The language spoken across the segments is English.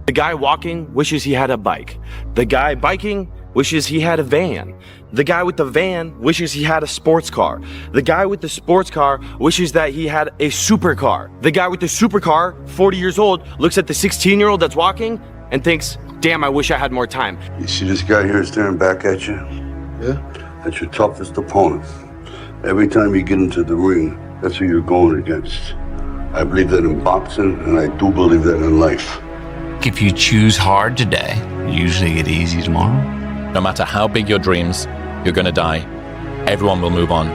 The guy walking wishes he had a bike. The guy biking wishes he had a van. The guy with the van wishes he had a sports car. The guy with the sports car wishes that he had a supercar. The guy with the supercar, 40 years old, looks at the 16-year-old that's walking and thinks, damn, I wish I had more time. You see this guy here staring back at you? Yeah? That's your toughest opponent. Every time you get into the ring, that's who you're going against. I believe that in boxing, and I do believe that in life. If you choose hard today, you usually get easy tomorrow. No matter how big your dreams, you're gonna die. Everyone will move on.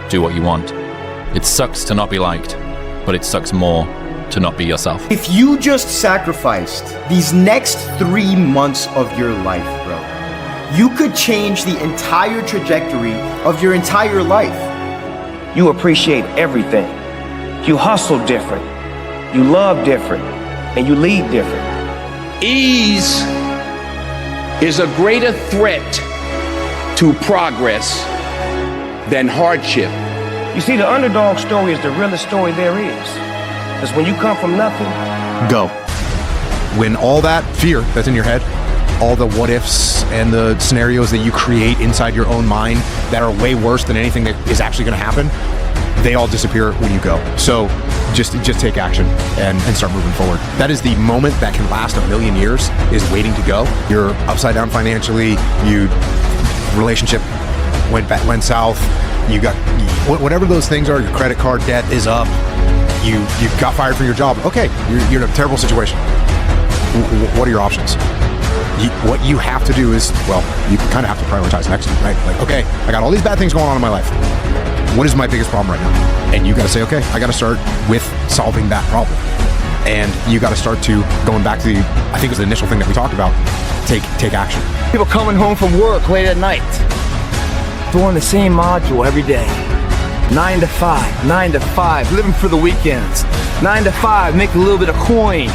Do what you want. It sucks to not be liked, but it sucks more to not be yourself. If you just sacrificed these next 3 months of your life, bro, you could change the entire trajectory of your entire life. You appreciate everything. You hustle different. You love different. And you lead different. Ease is a greater threat to progress than hardship. You see, the underdog story is the realest story there is. Because when you come from nothing, Go. When all that fear that's in your head, all the what ifs and the scenarios that you create inside your own mind that are way worse than anything that is actually going to happen, they all disappear when you go. So just take action and start moving forward. That is the moment that can last 1,000,000 years, is waiting to go. You're upside down financially, relationship went south, you got whatever those things are, your credit card debt is up, you got fired from your job. Okay, you're in a terrible situation. What are your options? What you have to do is, well, you kind of have to prioritize next to you, right? Like, okay, I got all these bad things going on in my life. What is my biggest problem right now? And you got to say, okay, I got to start with solving that problem. And you got to start to going back to I think it was the initial thing that we talked about, take action. people coming home from work late at night, doing the same module every day. 9 to 5, 9 to 5, living for the weekends. 9 to 5, make a little bit of coin.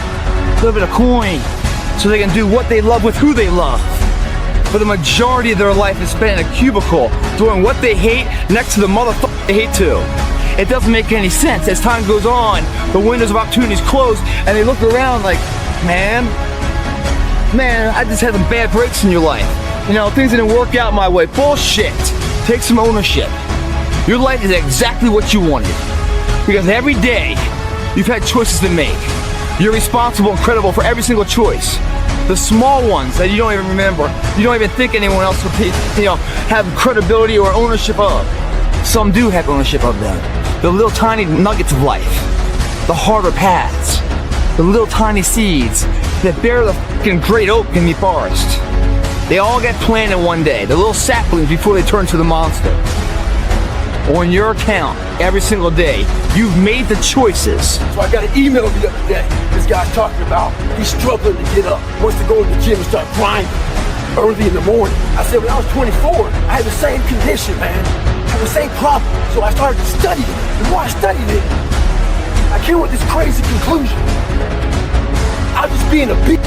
So they can do what they love with who they love. But the majority of their life is spent in a cubicle doing what they hate next to the motherfucker they hate too. It doesn't make any sense. As time goes on, the windows of opportunities close and they look around like, man, I just had some bad breaks in your life. You know, things didn't work out my way. Bullshit. Take some ownership. Your life is exactly what you wanted. Because every day, you've had choices to make. You're responsible and credible for every single choice. The small ones that you don't even remember, you don't even think anyone else will have credibility or ownership of. Some do have ownership of them. The little tiny nuggets of life, the harder paths, the little tiny seeds that bear the fucking great oak in the forest. They all get planted one day, the little saplings before they turn to the monster. On your account, every single day, you've made the choices. So I got an email the other day. This guy's talking about he's struggling to get up, wants to go to the gym and start grinding early in the morning. I said, when I was 24, I had the same condition, man. I had the same problem. So I started to study it. The more I studied it, I came with this crazy conclusion. I was being a bitch.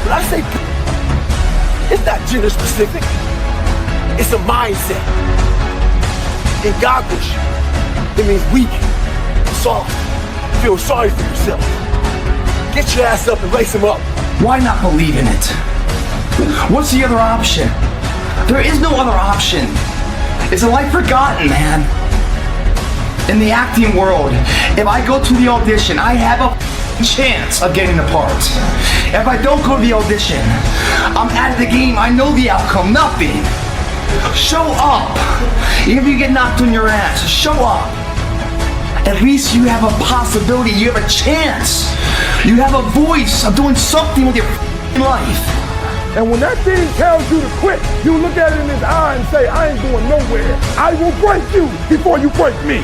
When I say bitch, it's not gender specific. It's a mindset. In Godwish, it means weak, soft, feel sorry for yourself. Get your ass up and lace him up. Why not believe in it? What's the other option? There is no other option. It's a life forgotten, man. In the acting world, if I go to the audition, I have a chance of getting the part. If I don't go to the audition, I'm out of the game. I know the outcome, nothing. Show up. Even if you get knocked on your ass, show up. At least you have a possibility, you have a chance. You have a voice of doing something with your life. And when that thing tells you to quit, you look at it in his eye and say, I ain't going nowhere. I will break you before you break me.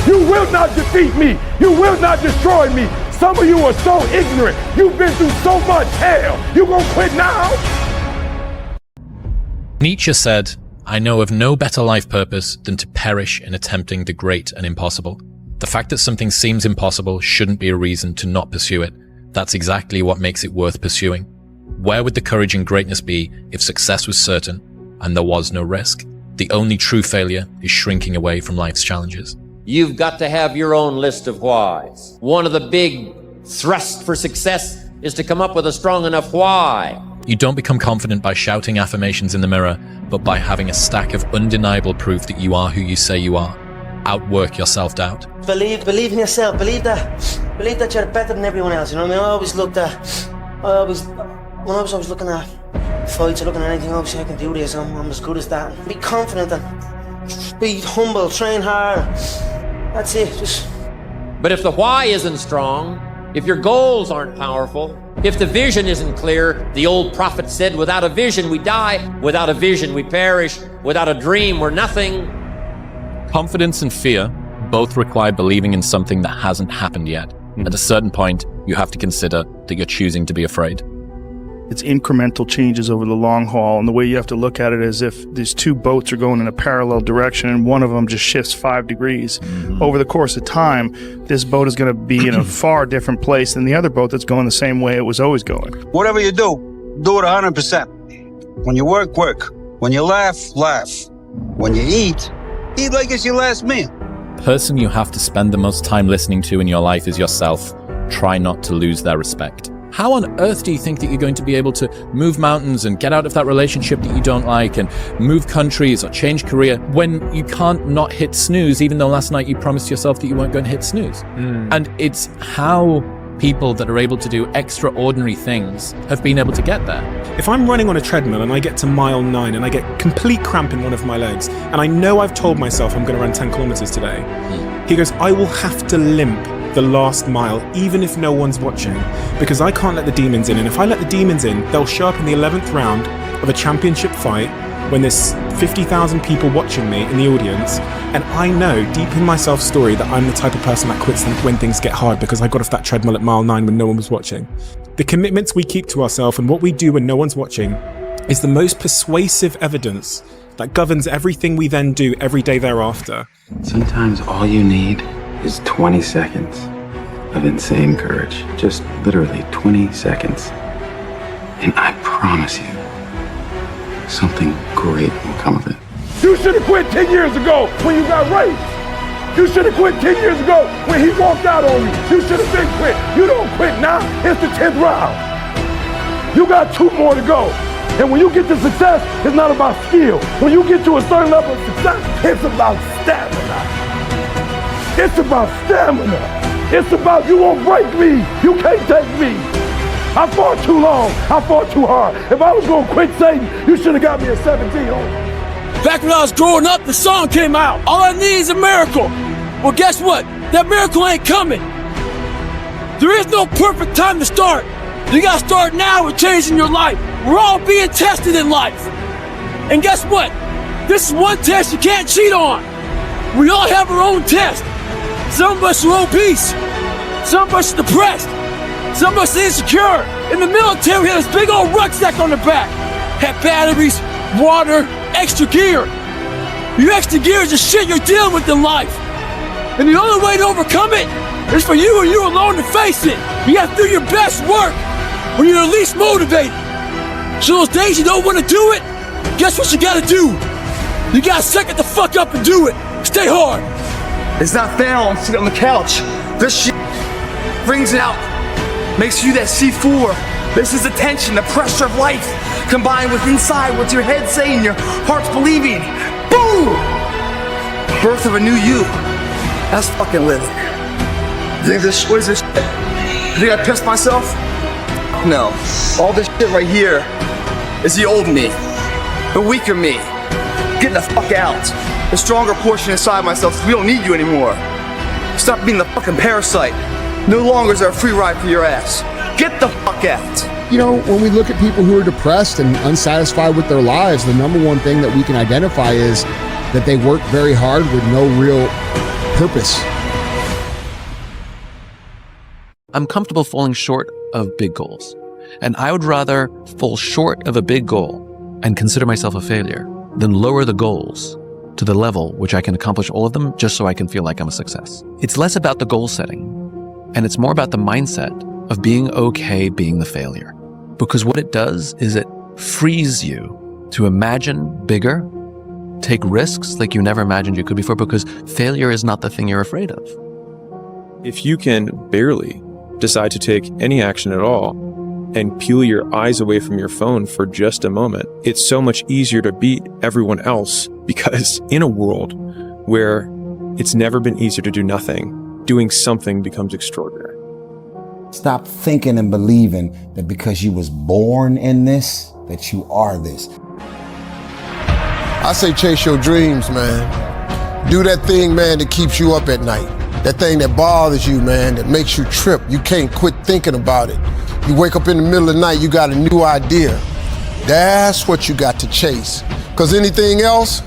You will not defeat me. You will not destroy me. Some of you are so ignorant. You've been through so much hell. You gonna quit now? Nietzsche said, I know of no better life purpose than to perish in attempting the great and impossible. The fact that something seems impossible shouldn't be a reason to not pursue it. That's exactly what makes it worth pursuing. Where would the courage and greatness be if success was certain and there was no risk? The only true failure is shrinking away from life's challenges. You've got to have your own list of whys. One of the big thrusts for success is to come up with a strong enough why. You don't become confident by shouting affirmations in the mirror, but by having a stack of undeniable proof that you are who you say you are. Outwork your self-doubt. Believe in yourself. Believe that you're better than everyone else. You know what I mean? When I was always looking at fights or looking at anything, obviously I can do this. I'm as good as that. Be confident and be humble. Train hard. That's it. But if the why isn't strong, if your goals aren't powerful, if the vision isn't clear, the old prophet said, without a vision we die, without a vision we perish, without a dream we're nothing. Confidence and fear both require believing in something that hasn't happened yet. At a certain point, you have to consider that you're choosing to be afraid. It's incremental changes over the long haul, and the way you have to look at it is if these two boats are going in a parallel direction and one of them just shifts 5 degrees. Over the course of time, this boat is going to be in a far different place than the other boat that's going the same way it was always going. Whatever you do it 100%. When you work, work. When you laugh, laugh. When you eat like it's your last meal. The person you have to spend the most time listening to in your life is yourself. Try not to lose their respect. How on earth do you think that you're going to be able to move mountains and get out of that relationship that you don't like and move countries or change career when you can't not hit snooze, even though last night you promised yourself that you weren't going to hit snooze? And it's how people that are able to do extraordinary things have been able to get there. If I'm running on a treadmill and I get to mile 9 and I get complete cramp in one of my legs, and I know I've told myself I'm going to run 10 kilometers today, he goes, I will have to limp the last mile, even if no one's watching, because I can't let the demons in. And if I let the demons in, they'll show up in the 11th round of a championship fight when there's 50,000 people watching me in the audience. And I know deep in my self-story that I'm the type of person that quits when things get hard because I got off that treadmill at mile 9 when no one was watching. The commitments we keep to ourselves and what we do when no one's watching is the most persuasive evidence that governs everything we then do every day thereafter. Sometimes all you need is 20 seconds of insane courage. Just literally 20 seconds. And I promise you, something great will come of it. You should have quit 10 years ago when you got raped. You should have quit 10 years ago when he walked out on you. You should have been quit. You don't quit now. It's the 10th round. You got 2 more to go. And when you get to success, it's not about skill. When you get to a certain level of success, it's about stamina. It's about stamina. It's about you won't break me. You can't take me. I fought too long. I fought too hard. If I was going to quit Satan, you should have got me at 17. Back when I was growing up, the song came out. All I need is a miracle. Well, guess what? That miracle ain't coming. There is no perfect time to start. You got to start now with changing your life. We're all being tested in life. And guess what? This is one test you can't cheat on. We all have our own test. Some of us are obese. Some of us are depressed. Some of us are insecure. In the military, we had this big old rucksack on the back. Had batteries, water, extra gear. Your extra gear is the shit you're dealing with in life. And the only way to overcome it is for you and you alone to face it. You have to do your best work when you're the least motivated. So those days you don't want to do it, guess what you gotta do? You gotta suck it the fuck up and do it. Stay hard. It's not found sitting on the couch. This shit brings it out. Makes you that C4. This is the tension, the pressure of life, combined with inside what's your head saying, your heart's believing. Boom! Birth of a new you. That's fucking living. You think this, what is this shit? You think I pissed myself? No. All this shit right here is the old me. The weaker me. Getting the fuck out. The stronger portion inside myself, we don't need you anymore. Stop being the fucking parasite. No longer is there a free ride for your ass. Get the fuck out. You know, when we look at people who are depressed and unsatisfied with their lives, the number one thing that we can identify is that they work very hard with no real purpose. I'm comfortable falling short of big goals. And I would rather fall short of a big goal and consider myself a failure than lower the goals to the level which I can accomplish all of them just so I can feel like I'm a success. It's less about the goal setting, and it's more about the mindset of being okay being the failure. Because what it does is it frees you to imagine bigger, take risks like you never imagined you could before, because failure is not the thing you're afraid of. If you can barely decide to take any action at all, and peel your eyes away from your phone for just a moment, it's so much easier to beat everyone else, because in a world where it's never been easier to do nothing, doing something becomes extraordinary. Stop thinking and believing that because you was born in this, that you are this. I say chase your dreams, man. Do that thing, man, that keeps you up at night. That thing that bothers you, man, that makes you trip. You can't quit thinking about it. You wake up in the middle of the night, you got a new idea. That's what you got to chase. Because anything else,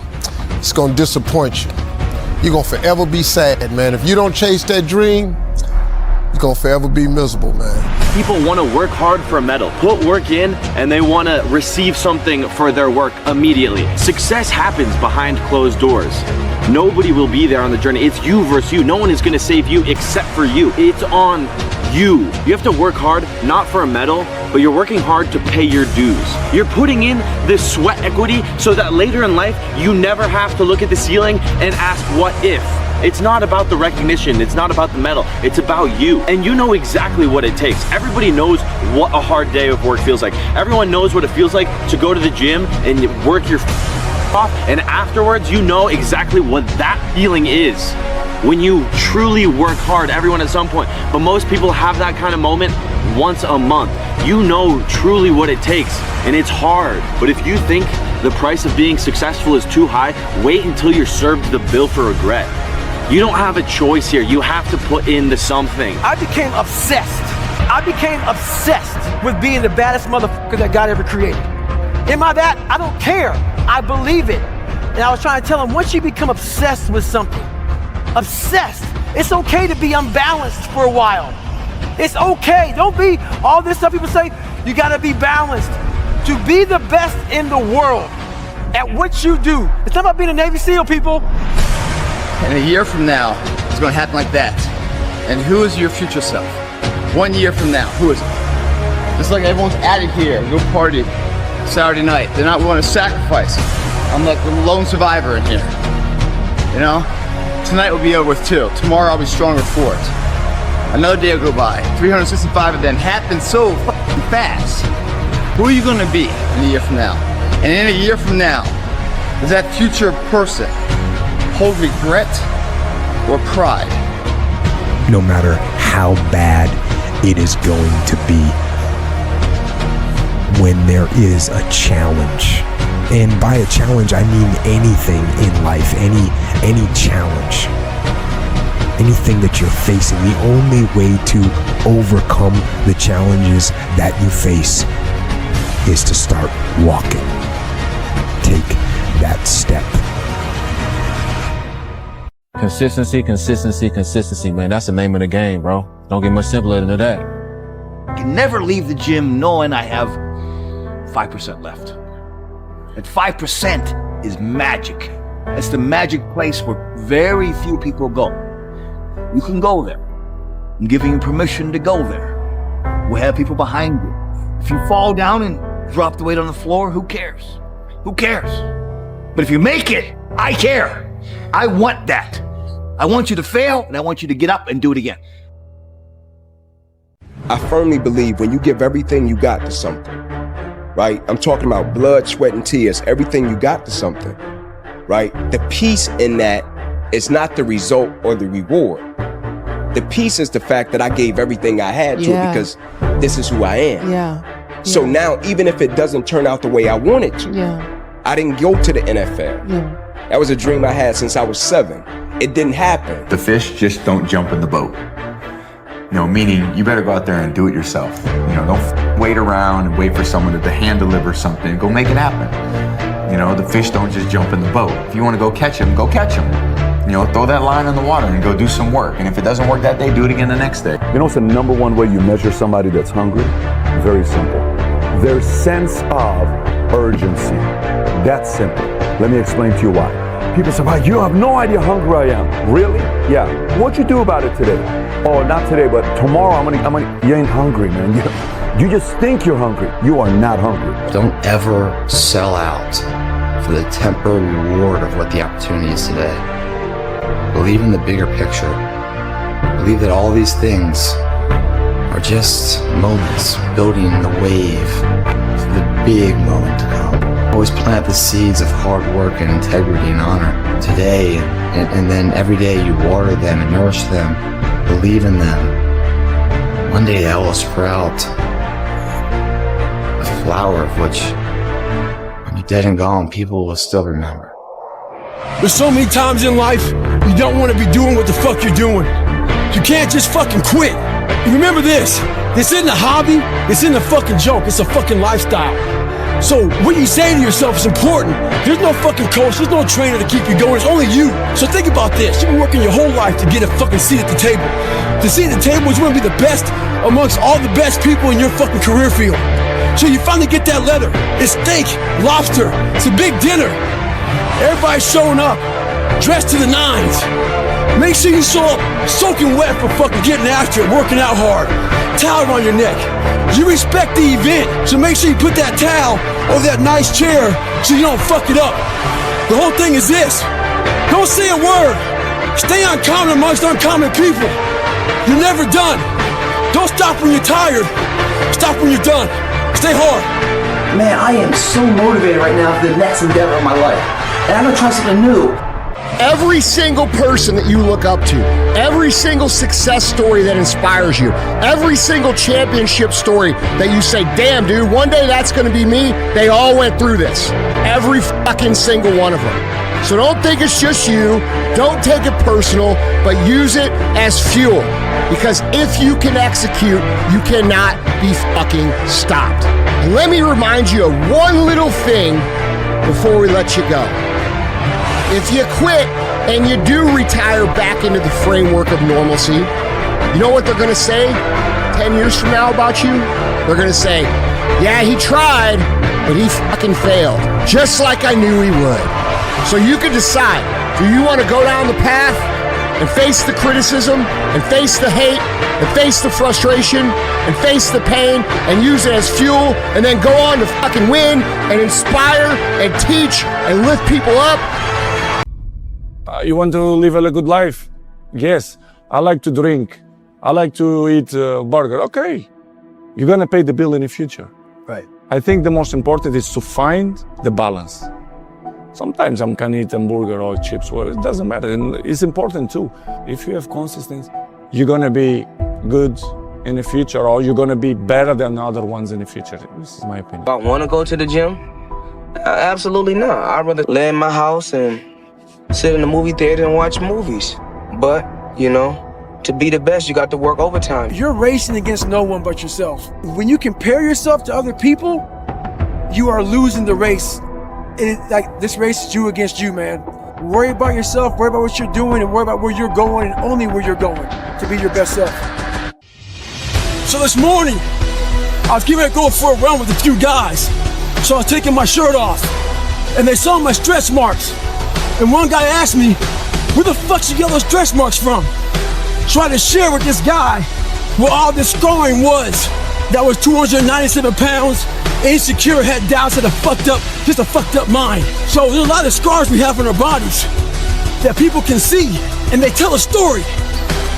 it's gonna disappoint you. You're gonna forever be sad, man. If you don't chase that dream, you're gonna forever be miserable, man. People want to work hard for a medal, put work in, and they want to receive something for their work immediately. Success happens behind closed doors. Nobody will be there on the journey. It's you versus you. No one is going to save you except for you. It's on you. You have to work hard, not for a medal, but you're working hard to pay your dues. You're putting in this sweat equity so that later in life, you never have to look at the ceiling and ask, what if? It's not about the recognition, it's not about the medal, it's about you. And you know exactly what it takes. Everybody knows what a hard day of work feels like. Everyone knows what it feels like to go to the gym and work your off, and afterwards you know exactly what that feeling is. When you truly work hard, everyone at some point, but most people have that kind of moment once a month. You know truly what it takes, and it's hard. But if you think the price of being successful is too high, wait until you're served the bill for regret. You don't have a choice here. You have to put in the something. I became obsessed. I became obsessed with being the baddest motherfucker that God ever created. Am I that? I don't care. I believe it. And I was trying to tell him, once you become obsessed with something, obsessed, it's okay to be unbalanced for a while. It's okay. Don't be all this stuff people say, you gotta be balanced. To be the best in the world at what you do. It's not about being a Navy SEAL, people. And a year from now, it's gonna happen like that. And who is your future self? 1 year from now, who is it? Just like everyone's added here, go party Saturday night. They're not willing to sacrifice. I'm like the lone survivor in here. You know? Tonight will be over with too. Tomorrow I'll be stronger for it. Another day will go by. 365 of them happen so fucking fast. Who are you gonna be in a year from now? And in a year from now, does that future person hold regret or pride? No matter how bad it is going to be, when there is a challenge, and by a challenge I mean anything in life, any challenge, anything that you're facing, the only way to overcome the challenges that you face is to start walking. Take that step. Consistency, consistency, consistency, man. That's the name of the game, bro. Don't get much simpler than that. I can never leave the gym knowing I have 5% left. And 5% is magic. It's the magic place where very few people go. You can go there. I'm giving you permission to go there. We'll have people behind you. If you fall down and drop the weight on the floor, who cares? Who cares? But if you make it, I care. I want that. I want you to fail, and I want you to get up and do it again. I firmly believe when you give everything you got to something, right? I'm talking about blood, sweat, and tears, everything you got to something, right? The peace in that is not the result or the reward. The peace is the fact that I gave everything I had to it because this is who I am. So now, even if it doesn't turn out the way I wanted to, I didn't go to the NFL. That was a dream I had since I was 7. It didn't happen. The fish just don't jump in the boat. You know, meaning you better go out there and do it yourself. You know, don't wait around and wait for someone to hand deliver something. Go make it happen. You know, the fish don't just jump in the boat. If you want to go catch them, go catch them. You know, throw that line in the water and go do some work. And if it doesn't work that day, do it again the next day. You know what's the number one way you measure somebody that's hungry? Very simple. Their sense of urgency. That's simple. Let me explain to you why. People say, wow, you have no idea how hungry I am. Really? Yeah. What'd you do about it today? Oh, not today, but tomorrow I'm gonna, you ain't hungry, man. You just think you're hungry. You are not hungry. Don't ever sell out for the temporary reward of what the opportunity is today. Believe in the bigger picture. Believe that all these things are just moments building the wave for the big moment to come. Always plant the seeds of hard work and integrity and honor today, and then every day you water them and nourish them, believe in them. One day they will sprout a flower of which, when you're dead and gone, people will still remember. There's so many times in life you don't want to be doing what the fuck you're doing. You can't just fucking quit. And remember this isn't a hobby, this isn't a fucking joke, it's a fucking lifestyle. So what you say to yourself is important. There's no fucking coach, there's no trainer to keep you going, it's only you. So think about this, you've been working your whole life to get a fucking seat at the table. The seat at the table is going to be the best amongst all the best people in your fucking career field. So you finally get that letter, it's steak, lobster, it's a big dinner. Everybody's showing up, dressed to the nines. Make sure you show up soaking wet for fucking getting after it, working out hard. Towel around your neck. You respect the event, so make sure you put that towel over that nice chair so you don't fuck it up. The whole thing is this. Don't say a word. Stay uncommon amongst uncommon people. You're never done. Don't stop when you're tired. Stop when you're done. Stay hard. Man, I am so motivated right now for the next endeavor of my life. And I'm gonna try something new. Every single person that you look up to, every single success story that inspires you, every single championship story that you say, damn dude, one day that's gonna be me, they all went through this. Every fucking single one of them. So don't think it's just you, don't take it personal, but use it as fuel. Because if you can execute, you cannot be fucking stopped. And let me remind you of one little thing before we let you go. If you quit and you do retire back into the framework of normalcy, you know what they're gonna say 10 years from now about you? They're gonna say, yeah, he tried, but he fucking failed. Just like I knew he would. So you can decide, do you wanna go down the path and face the criticism, and face the hate, and face the frustration, and face the pain, and use it as fuel, and then go on to fucking win, and inspire, and teach, and lift people up? You want to live a good life? Yes. I like to drink. I like to eat burger. Okay. You're going to pay the bill in the future. Right. I think the most important is to find the balance. Sometimes I can eat a burger or chips. Well, it doesn't matter. And it's important too. If you have consistency, you're going to be good in the future, or you're going to be better than other ones in the future. This is my opinion. I want to go to the gym? Absolutely not. I'd rather lay in my house and sit in the movie theater and watch movies. But, you know, to be the best, you got to work overtime. You're racing against no one but yourself. When you compare yourself to other people, you are losing the race. Like this race is you against you, man. Worry about yourself, worry about what you're doing, and worry about where you're going, and only where you're going to be your best self. So this morning, I was getting ready to go for a run with a few guys. So I was taking my shirt off, and they saw my stretch marks. And one guy asked me, where the fuck you get those stretch marks from? So I had to share with this guy what all this scoring was. That was 297 pounds, insecure, had doubts, had a fucked up mind. So there's a lot of scars we have on our bodies that people can see, and they tell a story.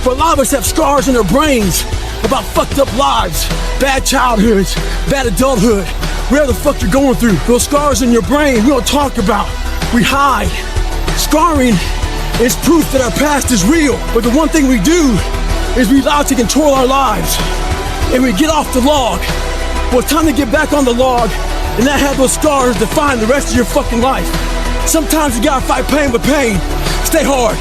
But a lot of us have scars in our brains about fucked up lives, bad childhoods, bad adulthood, whatever the fuck you're going through. Those scars in your brain we don't talk about, we hide. Scarring is proof that our past is real, but the one thing we do is we allow it to control our lives, and we get off the log. Well, it's time to get back on the log and not have those scars define the rest of your fucking life. Sometimes you gotta fight pain with pain. Stay hard.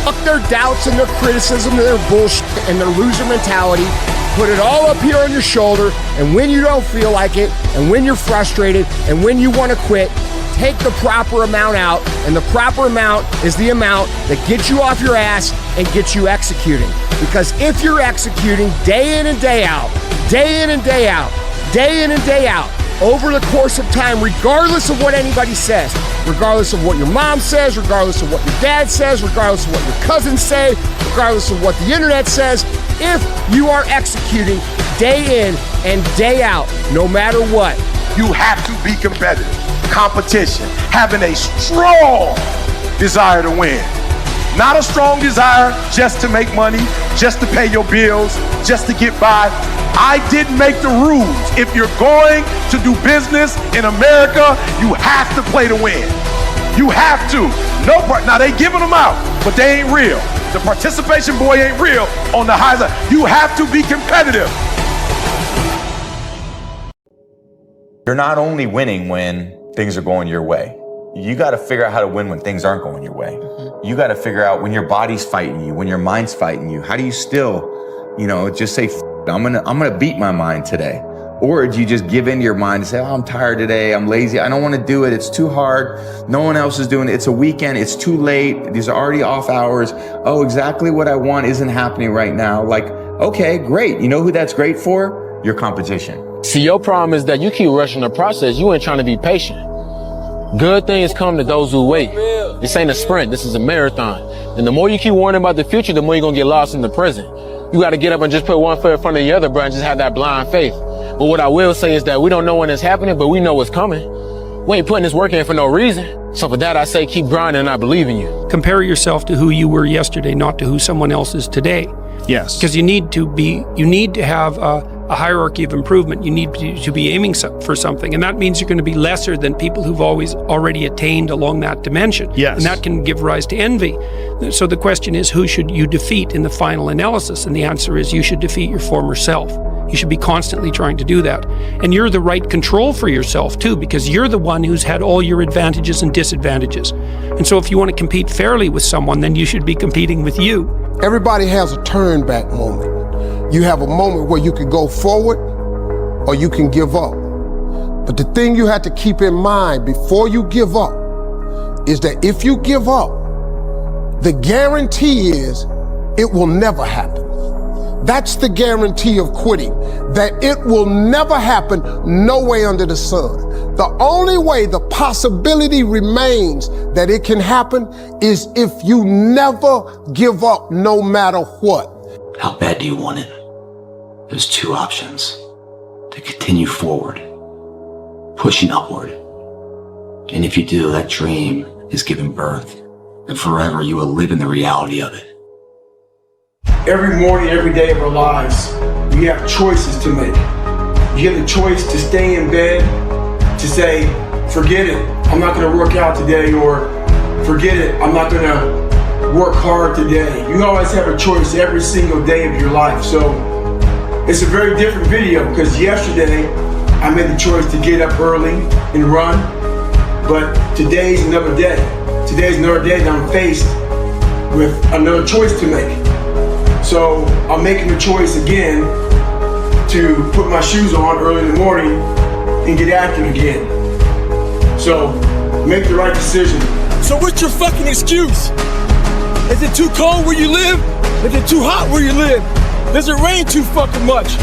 Fuck their doubts and their criticism and their bullshit and their loser mentality. Put it all up here on your shoulder, and when you don't feel like it, and when you're frustrated, and when you want to quit, take the proper amount out, and the proper amount is the amount that gets you off your ass and gets you executing. Because if you're executing day in and day out, day in and day out, day in and day out, over the course of time, regardless of what anybody says, regardless of what your mom says, regardless of what your dad says, regardless of what your cousins say, regardless of what the internet says, if you are executing day in and day out, no matter what, you have to be competitive. Competition, having a strong desire to win. Not a strong desire just to make money, just to pay your bills, just to get by. I didn't make the rules. If you're going to do business in America, you have to play to win. You have to. No part. Now they giving them out, but they ain't real. The participation boy ain't real on the high side. You have to be competitive. You're not only winning when things are going your way. You got to figure out how to win when things aren't going your way. You got to figure out when your body's fighting you, when your mind's fighting you. How do you still, just say, I'm gonna beat my mind today? Or do you just give in to your mind and say, oh, I'm tired today, I'm lazy, I don't want to do it, it's too hard, no one else is doing it, it's a weekend, it's too late, these are already off hours, oh, exactly what I want isn't happening right now. Like, okay, great. You know who that's great for? Your competition. See, your problem is that you keep rushing the process. You ain't trying to be patient. Good things come to those who wait. This ain't a sprint, this is a marathon. And the more you keep worrying about the future, the more you're gonna get lost in the present. You gotta get up and just put one foot in front of the other, bro, and just have that blind faith. But what I will say is that we don't know when it's happening, but we know what's coming. We ain't putting this work in for no reason. So for that, I say keep grinding and I believe in you. Compare yourself to who you were yesterday, not to who someone else is today. Yes. Because you need to have a hierarchy of improvement. You need to be aiming for something. And that means you're going to be lesser than people who've already attained along that dimension. Yes. And that can give rise to envy. So the question is, who should you defeat in the final analysis? And the answer is you should defeat your former self. You should be constantly trying to do that. And you're the right control for yourself too, because you're the one who's had all your advantages and disadvantages. And so if you want to compete fairly with someone, then you should be competing with you. Everybody has a turn back moment. You have a moment where you can go forward or you can give up. But the thing you have to keep in mind before you give up is that if you give up, the guarantee is it will never happen. That's the guarantee of quitting, that it will never happen, no way under the sun. The only way the possibility remains that it can happen is if you never give up, no matter what. How bad do you want it? There's two options. To continue forward, pushing upward. And if you do, that dream is given birth, and forever you will live in the reality of it. Every morning, every day of our lives, we have choices to make. You have the choice to stay in bed, to say, forget it, I'm not gonna work out today, or forget it, I'm not gonna work hard today. You always have a choice every single day of your life. So it's a very different video, because yesterday I made the choice to get up early and run, but today's another day. Today's another day that I'm faced with another choice to make. So I'm making the choice again to put my shoes on early in the morning and get active again. So make the right decision. So what's your fucking excuse? Is it too cold where you live? Is it too hot where you live? Does it rain too fucking much?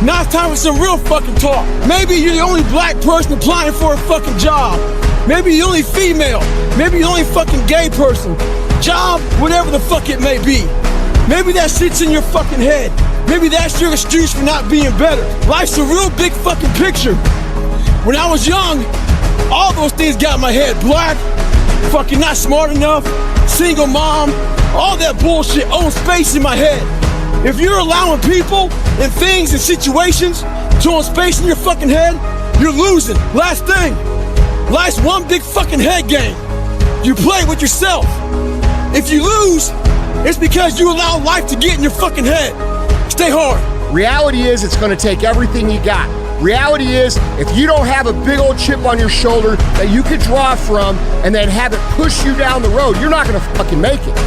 Now it's time for some real fucking talk. Maybe you're the only black person applying for a fucking job. Maybe you're the only female. Maybe you're the only fucking gay person. Job, whatever the fuck it may be. Maybe that shit's in your fucking head. Maybe that's your excuse for not being better. Life's a real big fucking picture. When I was young, all those things got in my head. Black, fucking not smart enough, single mom, all that bullshit owns space in my head. If you're allowing people and things and situations to own space in your fucking head, you're losing. Last thing, life's one big fucking head game. You play with yourself. If you lose, it's because you allow life to get in your fucking head. Stay hard. Reality is it's gonna take everything you got. Reality is if you don't have a big old chip on your shoulder that you could draw from and then have it push you down the road, you're not gonna fucking make it.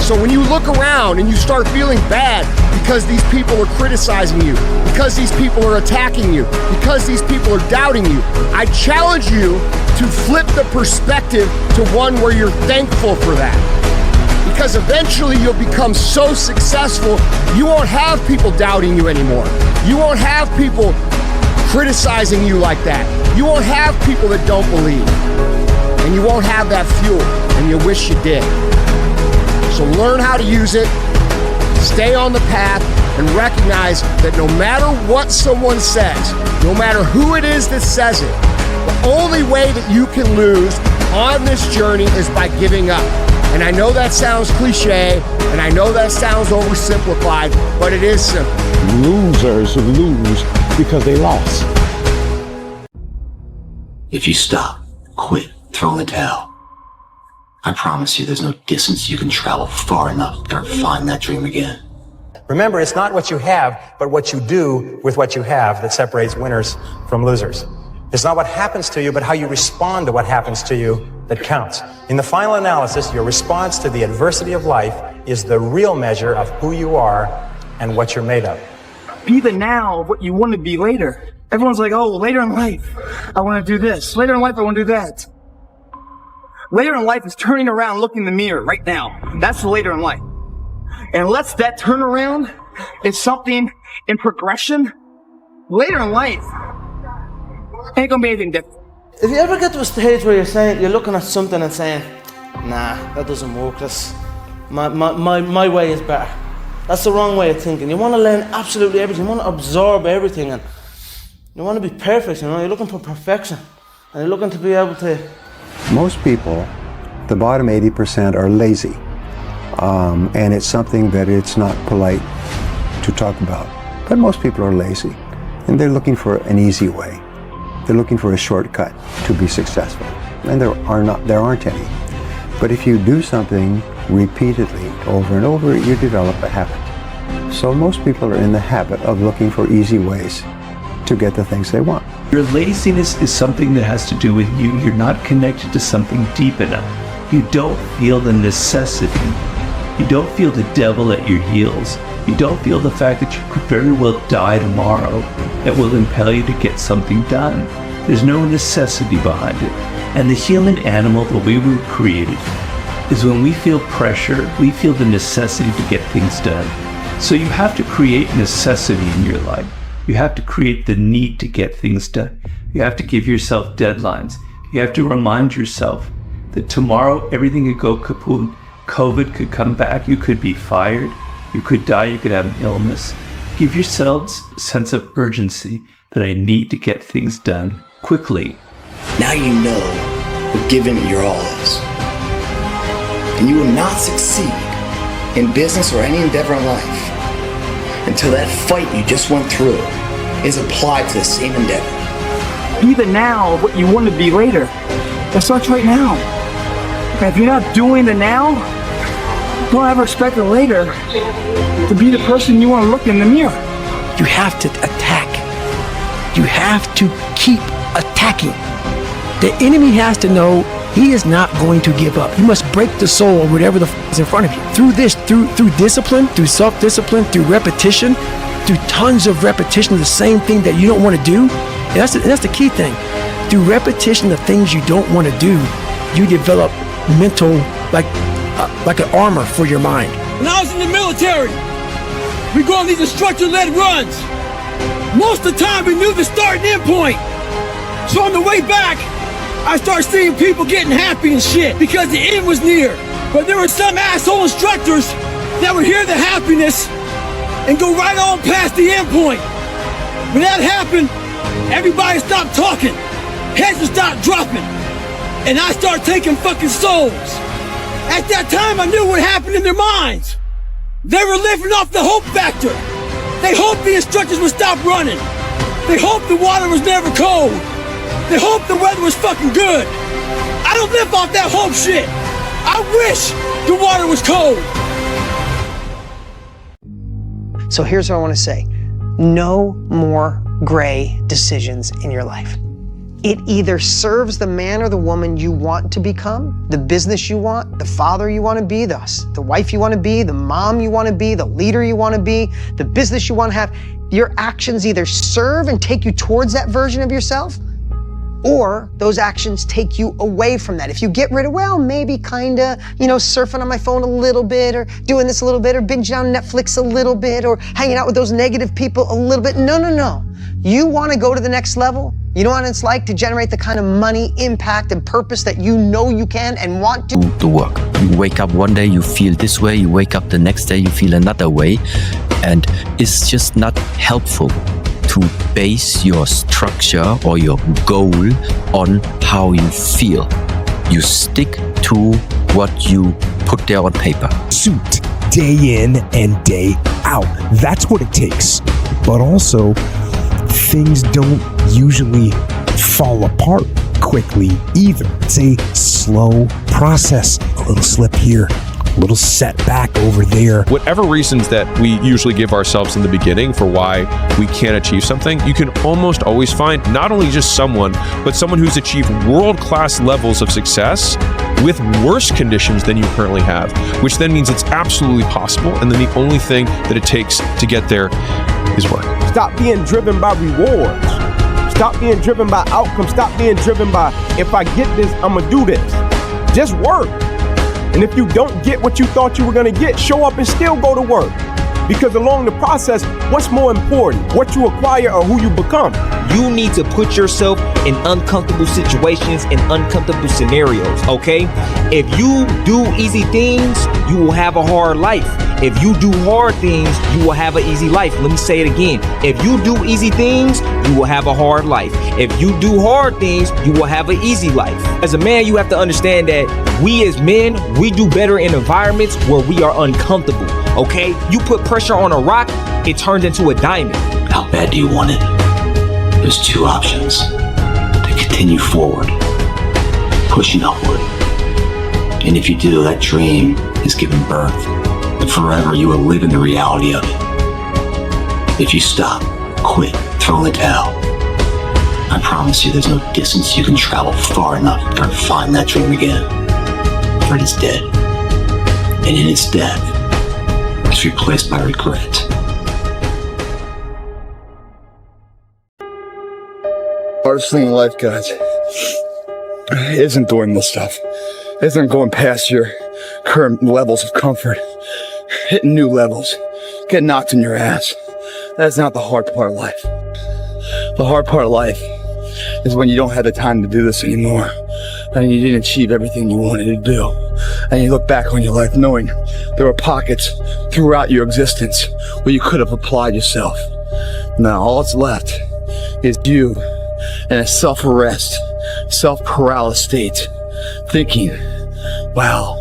So when you look around and you start feeling bad because these people are criticizing you, because these people are attacking you, because these people are doubting you, I challenge you to flip the perspective to one where you're thankful for that. Because eventually you'll become so successful, you won't have people doubting you anymore. You won't have people criticizing you like that. You won't have people that don't believe. And you won't have that fuel, and you wish you did. So learn how to use it, stay on the path, and recognize that no matter what someone says, no matter who it is that says it, the only way that you can lose on this journey is by giving up. And I know that sounds cliche, and I know that sounds oversimplified, but it is simple. Losers lose because they lost. If you stop, quit, throw in the towel, I promise you there's no distance you can travel far enough to find that dream again. Remember, it's not what you have, but what you do with what you have that separates winners from losers. It's not what happens to you, but how you respond to what happens to you that counts. In the final analysis, your response to the adversity of life is the real measure of who you are and what you're made of. Be the now of what you want to be later. Everyone's like, oh, later in life, I want to do this. Later in life, I want to do that. Later in life is turning around, looking in the mirror right now. That's the later in life. And unless that turnaround is something in progression, later in life ain't gonna be anything different. If you ever get to a stage where you're looking at something and saying, nah, that doesn't work, that's my way is better. That's the wrong way of thinking. You want to learn absolutely everything, you want to absorb everything, and you want to be perfect, you're looking for perfection, and you're looking to be able to... Most people, the bottom 80% are lazy. And it's something that it's not polite to talk about. But most people are lazy, and they're looking for an easy way. They're looking for a shortcut to be successful, and there aren't any. But if you do something repeatedly, over and over, you develop a habit. So most people are in the habit of looking for easy ways to get the things they want. Your laziness is something that has to do with you. You're not connected to something deep enough. You don't feel the necessity. You don't feel the devil at your heels. You don't feel the fact that you could very well die tomorrow that will impel you to get something done. There's no necessity behind it. And the human animal, the way we were created, is when we feel pressure, we feel the necessity to get things done. So you have to create necessity in your life. You have to create the need to get things done. You have to give yourself deadlines. You have to remind yourself that tomorrow everything could go kaput. COVID could come back, you could be fired, you could die, you could have an illness. Give yourselves a sense of urgency that I need to get things done quickly. Now you know what giving it your all is. And you will not succeed in business or any endeavor in life until that fight you just went through is applied to the same endeavor. Be the now of what you want to be later. That starts right now. And if you're not doing the now, don't ever expect the later to be the person you want to look in the mirror. You have to attack. You have to keep attacking. The enemy has to know he is not going to give up. You must break the soul of whatever the f is in front of you. Through this, through discipline, through self-discipline, through repetition, through tons of repetition of the same thing that you don't want to do. And that's the key thing. Through repetition of things you don't want to do, you develop mental, like an armor for your mind. When I was in the military, we go on these instructor-led runs. Most of the time we knew the start and end point. So on the way back, I started seeing people getting happy and shit because the end was near. But there were some asshole instructors that would hear the happiness and go right on past the end point. When that happened, everybody stopped talking. Heads would stop dropping. And I started taking fucking souls. At that time, I knew what happened in their minds. They were living off the hope factor. They hoped the instructors would stop running. They hoped the water was never cold. They hoped the weather was fucking good. I don't live off that hope shit. I wish the water was cold. So here's what I want to say. No more gray decisions in your life. It either serves the man or the woman you want to become, the business you want, the father you want to be, the wife you want to be, the mom you want to be, the leader you want to be, the business you want to have. Your actions either serve and take you towards that version of yourself, or those actions take you away from that. If you get rid of, well, maybe kinda, surfing on my phone a little bit, or doing this a little bit, or binging on Netflix a little bit, or hanging out with those negative people a little bit. No. You wanna go to the next level? You know what it's like to generate the kind of money, impact, and purpose that you know you can and want to work. You wake up one day, you feel this way, you wake up the next day, you feel another way, and it's just not helpful to base your structure or your goal on how you feel. You stick to what you put there on paper. Suit day in and day out. That's what it takes. But also, things don't usually fall apart quickly either. It's a slow process. A little slip here, a little setback over there. Whatever reasons that we usually give ourselves in the beginning for why we can't achieve something, you can almost always find not only just someone, but someone who's achieved world-class levels of success with worse conditions than you currently have, which then means it's absolutely possible, and then the only thing that it takes to get there is work. Stop being driven by rewards. Stop being driven by outcomes. Stop being driven by, if I get this, I'm gonna do this. Just work. And if you don't get what you thought you were gonna get, show up and still go to work. Because along the process, what's more important? What you acquire or who you become? You need to put yourself in uncomfortable situations and uncomfortable scenarios, okay? If you do easy things, you will have a hard life. If you do hard things, you will have an easy life. Let me say it again. If you do easy things, you will have a hard life. If you do hard things, you will have an easy life. As a man, you have to understand that we as men, we do better in environments where we are uncomfortable, okay? You put pressure on a rock, it turns into a diamond. How bad do you want it? There's two options. To continue forward, pushing upward. And if you do, that dream is giving birth. And forever you will live in the reality of it. If you stop, quit, throw in the towel, I promise you there's no distance you can travel far enough to find that dream again. For it is dead. And in its death, it's replaced by regret. Hardest thing in life, guys, isn't doing this stuff. Isn't going past your current levels of comfort. Hitting new levels. Getting knocked in your ass. That's not the hard part of life. The hard part of life is when you don't have the time to do this anymore. And you didn't achieve everything you wanted to do. And you look back on your life knowing there were pockets throughout your existence where you could have applied yourself. Now all that's left is you in a self-arrest, self-paralysis state, thinking, wow,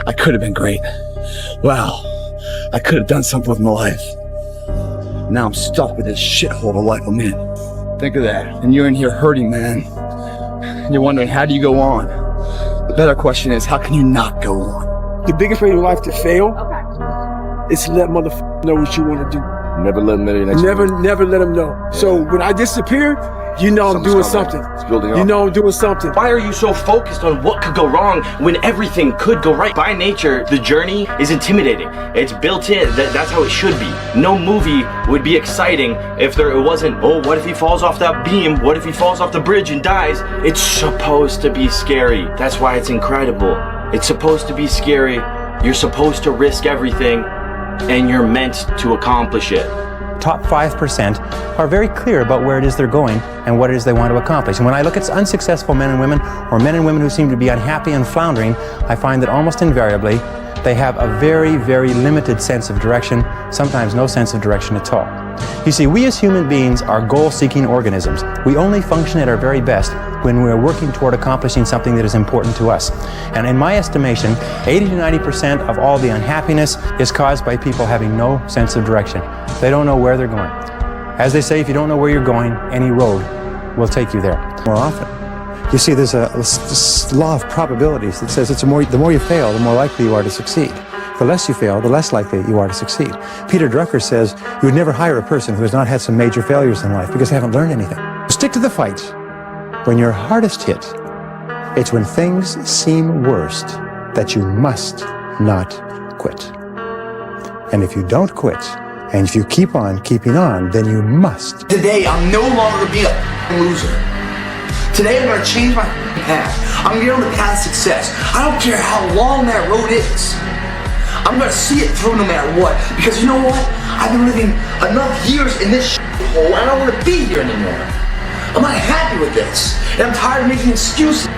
I could have been great. Wow, I could have done something with my life. Now I'm stuck with this shithole of life I'm in. Think of that. And you're in here hurting, man. And you're wondering, how do you go on? The better question is, how can you not go on? The biggest way in life to fail is to let motherfuckers know what you want to do. Never let them know your next Never let them know. Yeah. So when I disappear, you know I'm doing something. It's building up. You know I'm doing something. Why are you so focused on what could go wrong when everything could go right? By nature, the journey is intimidating. It's built in. That's how it should be. No movie would be exciting if it wasn't, oh, what if he falls off that beam? What if he falls off the bridge and dies? It's supposed to be scary. That's why it's incredible. It's supposed to be scary. You're supposed to risk everything, and you're meant to accomplish it. Top 5% are very clear about where it is they're going and what it is they want to accomplish. And when I look at unsuccessful men and women, or men and women who seem to be unhappy and floundering, I find that almost invariably they have a very, very limited sense of direction, sometimes no sense of direction at all. You see, we as human beings are goal-seeking organisms. We only function at our very best when we're working toward accomplishing something that is important to us. And in my estimation, 80 to 90% of all the unhappiness is caused by people having no sense of direction. They don't know where they're going. As they say, if you don't know where you're going, any road will take you there. More often. You see, there's a law of probabilities that says the more you fail, the more likely you are to succeed. The less you fail, the less likely you are to succeed. Peter Drucker says you would never hire a person who has not had some major failures in life because they haven't learned anything. Stick to the fight. When you're hardest hit, it's when things seem worst that you must not quit. And if you don't quit, and if you keep on keeping on, then you must. Today, I'm no longer gonna be a loser. Today, I'm gonna change my path. I'm gonna get on the path of success. I don't care how long that road is. I'm gonna see it through no matter what. Because you know what? I've been living enough years in this hole, and I don't wanna be here anymore. I'm not happy with this. And I'm tired of making excuses.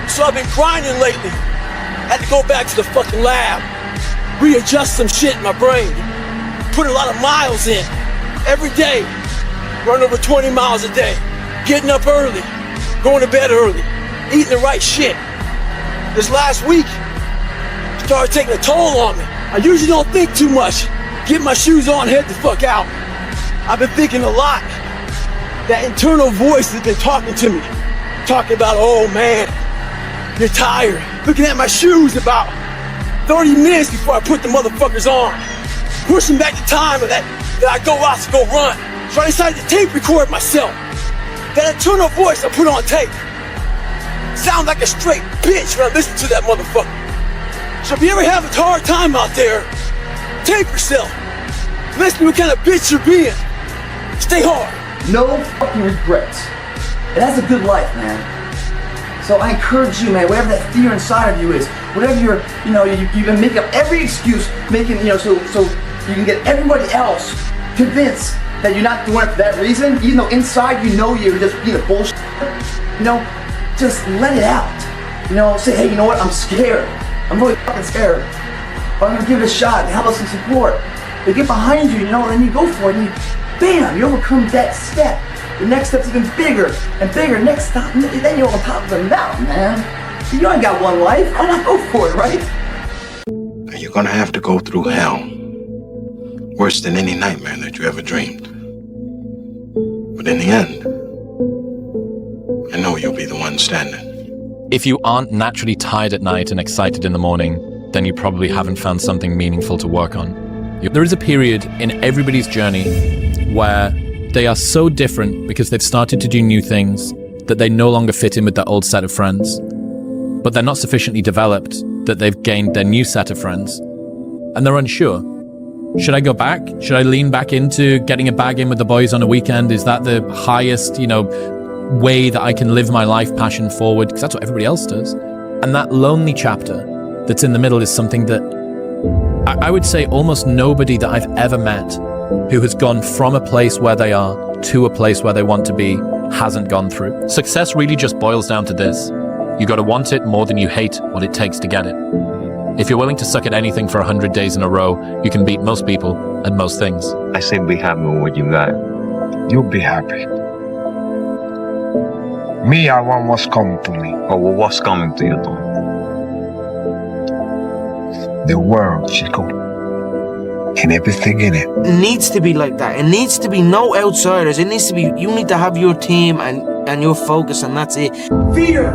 So I've been grinding lately. Had to go back to the fucking lab. Readjust some shit in my brain. Put a lot of miles in. Every day. Run over 20 miles a day. Getting up early. Going to bed early. Eating the right shit. This last week, started taking a toll on me. I usually don't think too much. Get my shoes on, head the fuck out. I've been thinking a lot. That internal voice has been talking to me. Talking about, oh man, you're tired. Looking at my shoes about 30 minutes before I put the motherfuckers on. Pushing back the time that I go out to go run. So I decided to tape record myself. That internal voice I put on tape. Sound like a straight bitch when I listen to that motherfucker. So if you ever have a hard time out there, tape yourself. Listen to what kind of bitch you're being. Stay hard. No fucking regrets. And that's a good life, man. So I encourage you, man, whatever that fear inside of you is, whatever you're, you can make up every excuse, making, so you can get everybody else convinced that you're not doing it for that reason, even though inside you're just being a bullshit. Just let it out. Say, hey, you know what? I'm scared. I'm really fucking scared. But I'm gonna give it a shot and have us some support. They get behind you, and you go for it, and bam, you overcome that step. The next step's even bigger and bigger. Next time, then you're on top of the mountain, man. You ain't got one life. Why not go for it, right? And you're gonna have to go through hell. Worse than any nightmare that you ever dreamed. But in the end, I know you'll be the one standing. If you aren't naturally tired at night and excited in the morning, then you probably haven't found something meaningful to work on. There is a period in everybody's journey where they are so different because they've started to do new things that they no longer fit in with their old set of friends. But they're not sufficiently developed that they've gained their new set of friends. And they're unsure. Should I go back? Should I lean back into getting a bag in with the boys on a weekend? Is that the highest, way that I can live my life passion forward? Because that's what everybody else does. And that lonely chapter that's in the middle is something that I would say almost nobody that I've ever met who has gone from a place where they are to a place where they want to be hasn't gone through. Success really just boils down to this. You got to want it more than you hate what it takes to get it. If you're willing to suck at anything for 100 days in a row, you can beat most people and most things. I say be happy with what you got. You'll be happy. Me, I want what's coming to me. Oh, well, what's coming to you, Tom? The world, Chico. And everything in it. It needs to be like that. It needs to be no outsiders. It needs to be, you need to have your team and your focus, and that's it. Fear.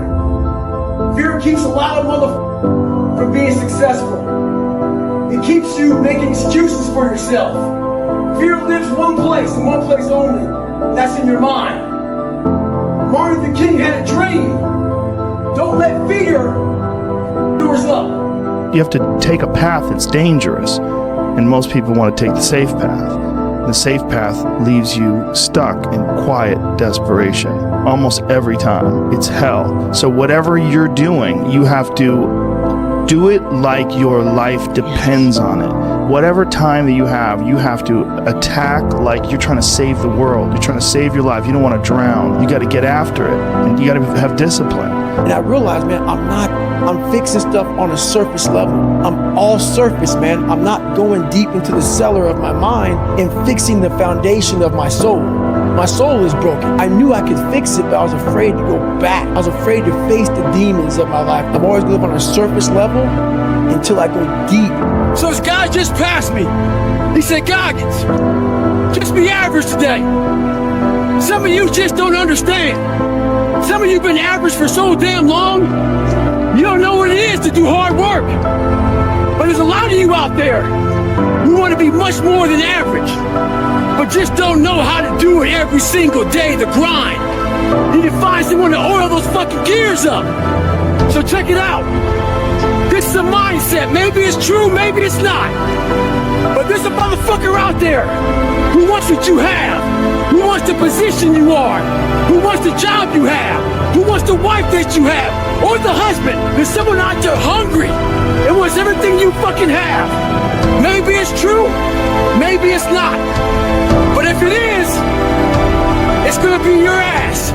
Fear keeps a lot of motherfuckers from being successful. It keeps you making excuses for yourself. Fear lives one place and one place only. And that's in your mind. Martin Luther King had a dream. Don't let fear doors up. You have to take a path that's dangerous, and most people want to take the safe path. The safe path leaves you stuck in quiet desperation. Almost every time, it's hell. So whatever you're doing, you have to do it like your life depends on it. Whatever time that you have to attack like you're trying to save the world. You're trying to save your life. You don't want to drown. You got to get after it, and you got to have discipline. And I realized, man, I'm fixing stuff on a surface level. I'm all surface, man. I'm not going deep into the cellar of my mind and fixing the foundation of my soul. My soul is broken. I knew I could fix it, but I was afraid to go back. I was afraid to face the demons of my life. I'm always going to live on a surface level until I go deep. So this guy just passed me. He said, Goggins, just be average today. Some of you just don't understand. Some of you been average for so damn long, you don't know what it is to do hard work. But there's a lot of you out there who want to be much more than average, but just don't know how to do it every single day, the grind. You need to find someone to oil those fucking gears up. So check it out. This is a mindset. Maybe it's true, maybe it's not. But there's a motherfucker out there who wants what you have, who wants the position you are, who wants the job you have, who wants the wife that you have, or the husband. There's someone out there hungry and wants everything you fucking have. Maybe it's true, maybe it's not. But if it is, it's gonna be your ass.